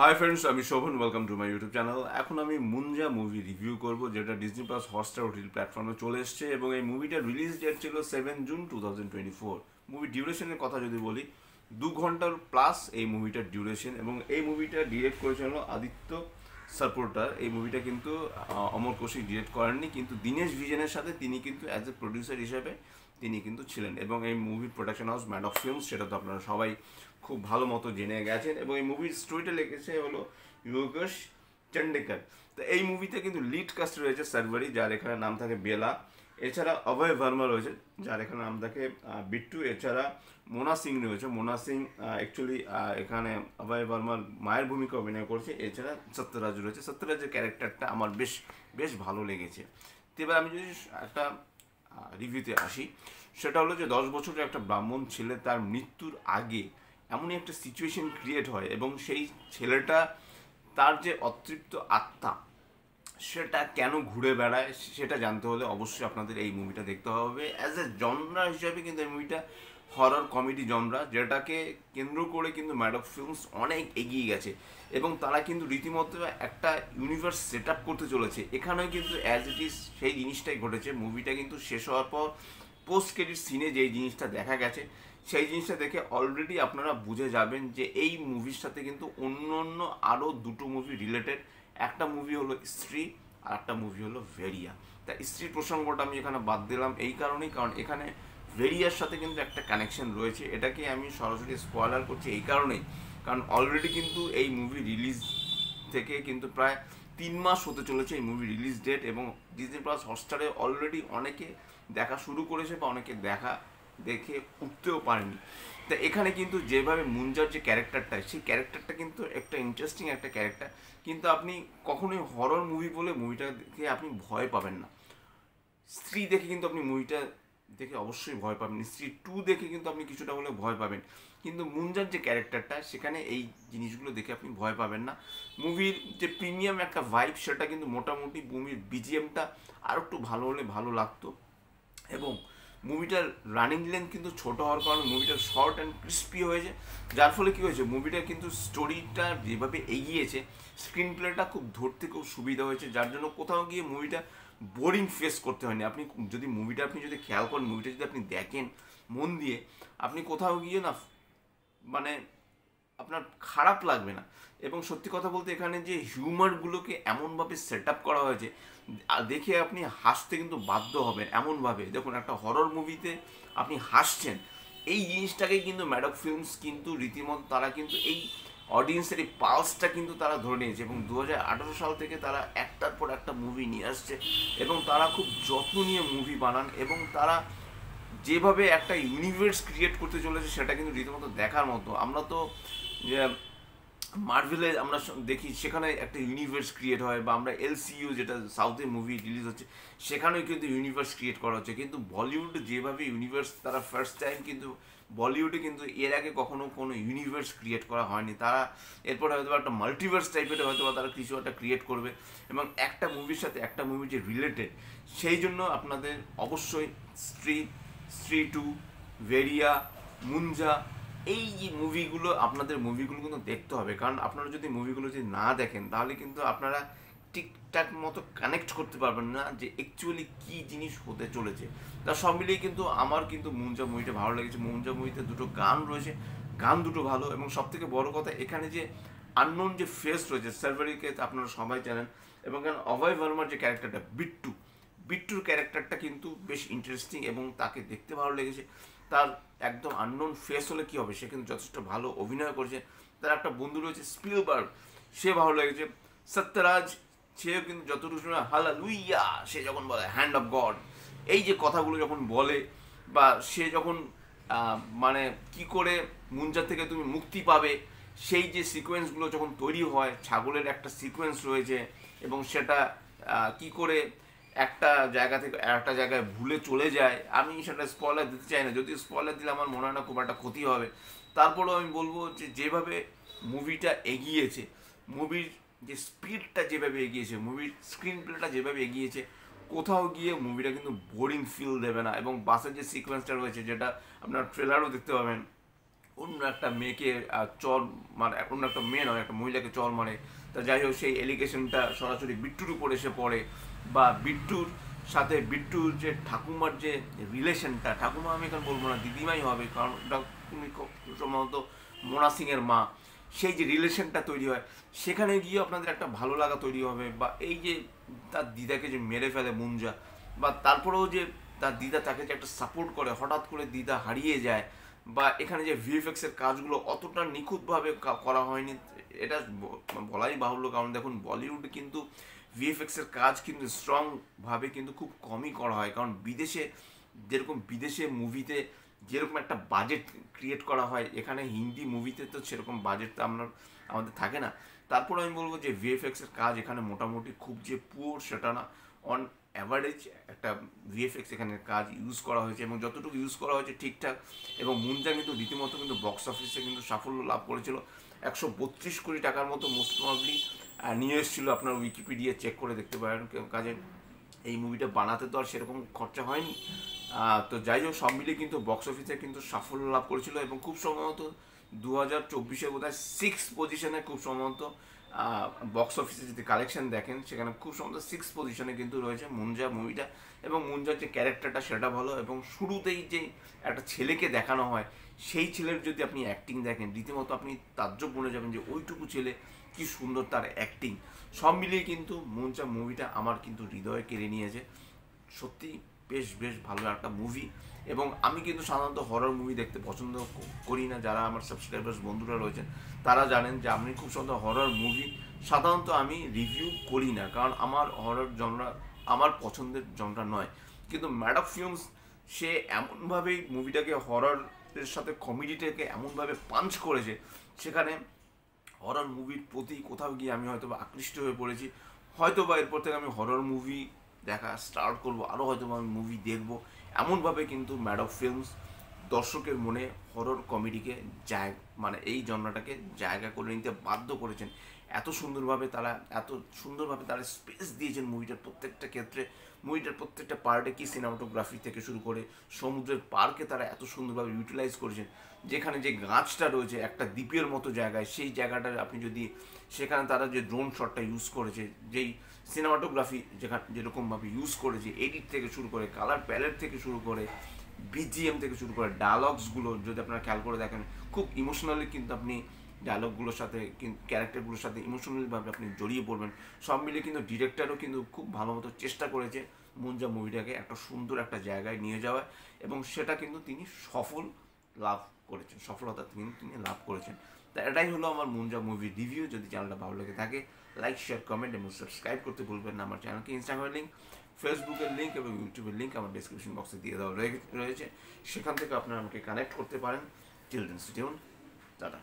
High friends, আমি Shovan. Welcome to my YouTube channel. এখন আমি মুঞ্জা মুভি রিভিউ করব, যেটা ডিজনি প্লাস হটস্টার ওটিটি প্ল্যাটফর্মে চলে এসছে এবং এই মুভিটার রিলিজ ডেট ছিল 7 জুন 2024। মুভি ডিউরেশনের কথা যদি বলি, 2 ঘন্টার প্লাস এই মুভিটার ডিউরেশন এবং এই মুভিটা ডিরেক্ট করেছিল আদিত্য সাপোর্টার। এই মুভিটা কিন্তু অমর কৌশিক ডিরেক্ট করেননি, কিন্তু দীনেশ ভিজনের সাথে তিনি কিন্তু অ্যাজ এ প্রডিউসার হিসেবে তিনি কিন্তু ছিলেন এবং এই মুভির প্রোডাকশন হাউস ম্যাডক ফিল্মস, সেটা তো আপনারা সবাই খুব ভালো মতো জেনে গেছেন। এবং এই মুভির স্টোরিটা লিখেছে হলো যোগেশ চন্ডেকর। তো এই মুভিতে কিন্তু লিড কাস্ট রয়েছে সার্ভারি, যার এখানে নাম থাকে বেলা। এছাড়া অভয় ভার্মা রয়েছে, যার এখানে নাম থাকে বিট্টু। এছাড়া মোনা সিং রয়েছে। মোনা সিং অ্যাকচুয়ালি এখানে অভয় ভার্মার মায়ের ভূমিকা অভিনয় করছে। এছাড়া সত্যরাজ রয়েছে। সত্যরাজের ক্যারেক্টারটা আমার বেশ বেশ ভালো লেগেছে। তো এবার আমি যদি একটা রিভিউতে আসি, সেটা হলো যে 10 বছরের একটা ব্রাহ্মণ ছেলে তার মৃত্যুর আগে এমনই একটা সিচুয়েশন ক্রিয়েট হয় এবং সেই ছেলেটা তার যে অতৃপ্ত আত্মা সেটা কেন ঘুরে বেড়ায় সেটা জানতে হলে অবশ্যই আপনাদের এই মুভিটা দেখতে হবে। অ্যাজ এ জনরা হিসাবে কিন্তু এই মুভিটা হরর কমেডি জনরা, যেটাকে কেন্দ্র করে কিন্তু ম্যাডক ফিল্মস অনেক এগিয়ে গেছে এবং তারা কিন্তু রীতিমতো একটা ইউনিভার্স সেট আপ করতে চলেছে। এখানেও কিন্তু অ্যাজ ইট ইজ সেই জিনিসটাই ঘটেছে। মুভিটা কিন্তু শেষ হওয়ার পর পোস্ট ক্রেডিট সিনে যেই জিনিসটা দেখা গেছে, সেই জিনিসটা দেখে অলরেডি আপনারা বুঝে যাবেন যে এই মুভির সাথে কিন্তু অন্য অন্য আরও দুটো মুভি রিলেটেড। একটা মুভি হলো স্ত্রী আর একটা মুভি হলো ভেরিয়া। তা স্ত্রীর প্রসঙ্গটা আমি এখানে বাদ দিলাম এই কারণেই, কারণ এখানে ভেরিয়ার সাথে কিন্তু একটা কানেকশন রয়েছে। এটাকে আমি সরাসরি স্পয়লার করছি এই কারণেই, কারণ অলরেডি কিন্তু এই মুভি রিলিজ থেকে কিন্তু প্রায় 3 মাস হতে চলেছে এই মুভি রিলিজ ডেট এবং ডিজনি প্লাস হটস্টারে অলরেডি অনেকে দেখা শুরু করেছে বা অনেকে দেখে উঠতেও পারেনি। তা এখানে কিন্তু যেভাবে মুঞ্জার যে ক্যারেক্টারটা, সেই ক্যারেক্টারটা কিন্তু একটা ইন্টারেস্টিং একটা ক্যারেক্টার, কিন্তু আপনি কখনোই হরর মুভি বলে মুভিটা দেখে আপনি ভয় পাবেন না। স্ত্রী দেখে কিন্তু আপনি মুভিটা দেখে অবশ্যই ভয় পাবেন, স্ত্রী 2 দেখে কিন্তু আপনি কিছুটা হলে ভয় পাবেন, কিন্তু মুঞ্জার যে ক্যারেক্টারটা সেখানে এই জিনিসগুলো দেখে আপনি ভয় পাবেন না। মুভির যে প্রিমিয়াম একটা ভাইব, সেটা কিন্তু মোটামুটি মুভির বিজিএমটা আর একটু ভালো হলে ভালো লাগতো। এবং মুভিটার রানিং লেন্থ কিন্তু ছোট হওয়ার কারণে মুভিটা শর্ট অ্যান্ড ক্রিস্পি হয়েছে, যার ফলে কী হয়েছে, মুভিটা কিন্তু স্টোরিটা যেভাবে এগিয়েছে, স্ক্রিন প্লেটা খুব ধরতে খুব সুবিধা হয়েছে, যার জন্য কোথাও গিয়ে মুভিটা বোরিং ফেস করতে হয়নি। আপনি যদি মুভিটা খেয়াল করেন, মুভিটা যদি আপনি দেখেন মন দিয়ে, আপনি কোথাও গিয়ে না মানে আপনার খারাপ লাগবে না। এবং সত্যি কথা বলতে এখানে যে হিউমারগুলোকে এমনভাবে সেট আপ করা হয়েছে, দেখে আপনি হাসতে কিন্তু বাধ্য হবেন। এমনভাবে দেখুন, একটা হরর মুভিতে আপনি হাসছেন, এই জিনিসটাকে কিন্তু ম্যাডক ফিল্মস কিন্তু রীতিমতো তারা কিন্তু এই অডিয়েন্সের এই পালসটা কিন্তু তারা ধরে নিয়েছে এবং 2018 সাল থেকে তারা একটার পর একটা মুভি নিয়ে আসছে এবং তারা খুব যত্ন নিয়ে মুভি বানান এবং তারা যেভাবে একটা ইউনিভার্স ক্রিয়েট করতে চলেছে সেটা কিন্তু রীতিমতো দেখার মতো। আমরা তো মার্ভেলে আমরা দেখি সেখানে একটা ইউনিভার্স ক্রিয়েট হয়, বা আমরা এলসিইউ যেটা সাউথে মুভি রিলিজ হচ্ছে সেখানেও কিন্তু ইউনিভার্স ক্রিয়েট করা হচ্ছে। কিন্তু বলিউড যেভাবে ইউনিভার্স তারা ফার্স্ট টাইম কিন্তু বলিউডে কিন্তু এর আগে কখনো কোনো ইউনিভার্স ক্রিয়েট করা হয়নি। তারা এরপরে হয়তো একটা মাল্টিভার্স টাইপের হয়তো তারা কিছু একটা ক্রিয়েট করবে এবং একটা মুভির সাথে একটা মুভি যে রিলেটেড, সেই জন্য আপনাদের অবশ্যই স্ত্রী 2, ভেরিয়া, মুঞ্জা, এই যে মুভিগুলো আপনাদের মুভিগুলো কিন্তু দেখতে হবে। কারণ আপনারা যদি মুভিগুলো যদি না দেখেন তাহলে কিন্তু আপনারা ঠিকঠাক মতো কানেক্ট করতে পারবেন না যে অ্যাকচুয়ালি কী জিনিস হতে চলেছে। তা সব মিলিয়ে কিন্তু আমার কিন্তু মুঞ্জা মুভিটা ভালো লেগেছে। মুঞ্জা মুভিতে দুটো গান রয়েছে, গান দুটো ভালো, এবং সবথেকে বড় কথা এখানে যে আননোন যে ফেস রয়েছে, সার্ভারিকে আপনারা সবাই জানেন, এবং এখানে অভয় ভার্মার যে ক্যারেক্টারটা বিট্টুর ক্যারেক্টারটা কিন্তু বেশ ইন্টারেস্টিং এবং তাকে দেখতে ভালো লেগেছে। তার একদম আননোন ফেস হলে কী হবে, সে কিন্তু যথেষ্ট ভালো অভিনয় করেছে। তার একটা বন্ধু রয়েছে স্পিলবার্গ, সে ভালো লেগেছে। সত্যরাজ, সেও কিন্তু যতটুকু সময় হালেলুইয়া সে যখন বলে হ্যান্ড অফ গড, এই যে কথাগুলো যখন বলে, বা সে যখন মানে কি করে মুঞ্জা থেকে তুমি মুক্তি পাবে, সেই যে সিকোয়েন্সগুলো যখন তৈরি হয়, ছাগলের একটা সিকোয়েন্স রয়েছে এবং সেটা কি করে একটা জায়গা থেকে একটা জায়গায় ভুলে চলে যায়, আমি সেটা স্পয়লার দিতে চাই না, যদি স্পয়লার দিলে আমার মনে হয় না খুব একটা ক্ষতি হবে। তারপরেও আমি বলবো যে যেভাবে মুভিটা এগিয়েছে, মুভির যে স্পিডটা যেভাবে এগিয়েছে, মুভির স্ক্রিন প্লেটা যেভাবে এগিয়েছে, কোথাও গিয়ে মুভিটা কিন্তু বোরিং ফিল দেবে না। এবং বাসের যে সিকোয়েন্সটা রয়েছে, যেটা আপনার ট্রেলারও দেখতে পাবেন, অন্য একটা মেয়েকে চর মানে অন্য একটা মেয়ে নয় একটা মহিলাকে চর মারে। তা যাই হোক সেই এলিগেশনটা সরাসরি বিট্টুর উপর এসে পড়ে, বা বিট্টুর সাথে বিট্টুর যে ঠাকুমার যে রিলেশনটা, ঠাকুমা আমি এখন বলবো না, দিদিমাই হবে, কারণ ওটা তুমি সম্ভবত মোনা সিংয়ের মা, সেই যে রিলেশনটা তৈরি হয় সেখানে গিয়ে আপনাদের একটা ভালো লাগা তৈরি হবে। বা এই যে তার দিদাকে যে মেরে ফেলে মুঞ্জা, বা তারপরেও যে তার দিদা তাকে যে একটা সাপোর্ট করে, হঠাৎ করে দিদা হারিয়ে যায়, বা এখানে যে ভিএফএক্স এর কাজগুলো অতটা নিখুঁতভাবে করা হয়নি, এটা বলাই বাহুল্য। কারণ দেখুন বলিউডে কিন্তু ভিএফএক্স এর কাজ কিন্তু স্ট্রং ভাবে কিন্তু খুব কমই করা হয়, কারণ বিদেশে যেরকম বিদেশে মুভিতে যেরকম একটা বাজেট ক্রিয়েট করা হয়, এখানে হিন্দি মুভিতে তো সেরকম বাজেট তো আমাদের থাকে না। তারপর আমি বলবো যে ভিএফএক্স এর কাজ এখানে মোটামুটি খুব যে পুয়ার সেটা না, অন অ্যাভারেজ একটা ভিএফএক্স এখানে কাজ ইউজ করা হয়েছে, এবং যতটুকু ইউজ করা হয়েছে ঠিকঠাক। এবং মুনজা কিন্তু রীতিমতো কিন্তু বক্স অফিসে কিন্তু সাফল্য লাভ করেছিল, 132 কোটি টাকার মতো মোস্ট প্রবাবলি নিয়ে এসেছিল। আপনার উইকিপিডিয়া চেক করে দেখতে পারেন। কাজে এই মুভিটা বানাতে তো আর সেরকম খরচা হয়নি। তো যাই হোক সব মিলিয়ে কিন্তু বক্স অফিসে কিন্তু সাফল্য লাভ করেছিল, এবং খুব সম্ভবত 2024-এ বোধ হয় 6 পজিশনে খুব সম্ভবত বক্স অফিসে যদি কালেকশন দেখেন সেখানে খুব সম্ভবত 6 পজিশনে কিন্তু রয়েছে মুঞ্জা মুভিটা। এবং মুঞ্জার যে ক্যারেক্টারটা সেটা ভালো, এবং শুরুতেই যে একটা ছেলেকে দেখানো হয়, সেই ছেলের যদি আপনি অ্যাক্টিং দেখেন রীতিমতো আপনি তাজ্জব বনে যাবেন যে ওইটুকু ছেলে কি সুন্দর তার অ্যাক্টিং। সব মিলিয়ে কিন্তু মুঞ্জা মুভিটা আমার কিন্তু হৃদয়ে কেড়ে নিয়েছে। সত্যি বেশ বেশ ভালো একটা মুভি। এবং আমি কিন্তু সাধারণত হরর মুভি দেখতে পছন্দ করি না। যারা আমার সাবস্ক্রাইবার্স বন্ধুরা রয়েছেন তারা জানেন যে আমি খুব সুন্দর হরর মুভি সাধারণত আমি রিভিউ করি না, কারণ আমার হরর জনরা আমার পছন্দের জনরা নয়। কিন্তু ম্যাডক ফিল্মস সে এমনভাবেই মুভিটাকে হররের সাথে কমেডিটাকে এমনভাবে পাঞ্চ করেছে, সেখানে হরর মুভির প্রতি কোথাও গিয়ে আমি হয়তো বা আকৃষ্ট হয়ে পড়েছি। হয়তো বা এরপর থেকে আমি হরর মুভি দেখা স্টার্ট করবো, আরও হয়তো বা আমি মুভি দেখবো। এমনভাবে কিন্তু ম্যাডক ফিল্মস দর্শকের মনে হরর কমেডিকে মানে এই জনরাটাকে জায়গা করে নিতে বাধ্য করেছেন। এত সুন্দরভাবে তারা স্পেস দিয়েছেন মুভিটার প্রত্যেকটা ক্ষেত্রে। মুভিটার প্রত্যেকটা পার্টে কি সিনেমাটোগ্রাফি থেকে শুরু করে সমুদ্রের পার্কে তারা এত সুন্দরভাবে ইউটিলাইজ করেছেন। যেখানে যে গাছটা রয়েছে একটা দ্বীপের মতো জায়গায়, সেই জায়গাটা আপনি যদি সেখানে তারা যে ড্রোন শটটা ইউজ করেছে, যেই সিনেমাটোগ্রাফি যেরকমভাবে ইউজ করেছে, এডিট থেকে শুরু করে কালার প্যালেট থেকে শুরু করে বিজিএম থেকে শুরু করে ডায়লগসগুলো যদি আপনারা খেয়াল করে দেখেন, খুব ইমোশনালি কিন্তু আপনি ডায়লগগুলোর সাথে ক্যারেক্টারগুলোর সাথে ইমোশনালিভাবে আপনি জড়িয়ে পড়বেন। সব মিলে কিন্তু ডিরেক্টরও কিন্তু খুব ভালো মতো চেষ্টা করেছে মুঞ্জা মুভিটাকে একটা সুন্দর একটা জায়গায় নিয়ে যাওয়ার, এবং সেটা কিন্তু তিনি সফলতা কিন্তু তিনি লাভ করেছেন। তা এটাই হলো আমার মুঞ্জা মুভি রিভিউ। যদি চ্যানেলটা ভালো লেগে থাকে লাইক শেয়ার কমেন্ট এবং সাবস্ক্রাইব করতে ভুলবেন না। আমার চ্যানেলকে ইনস্টাগ্রামের লিঙ্ক, ফেসবুকের লিঙ্ক এবং ইউটিউবের লিঙ্ক আমার ডিসক্রিপশন বক্সে দিয়ে দেওয়া রয়েছে, সেখান থেকে আপনারা আমাকে কানেক্ট করতে পারেন। Till then stay tuned, tata.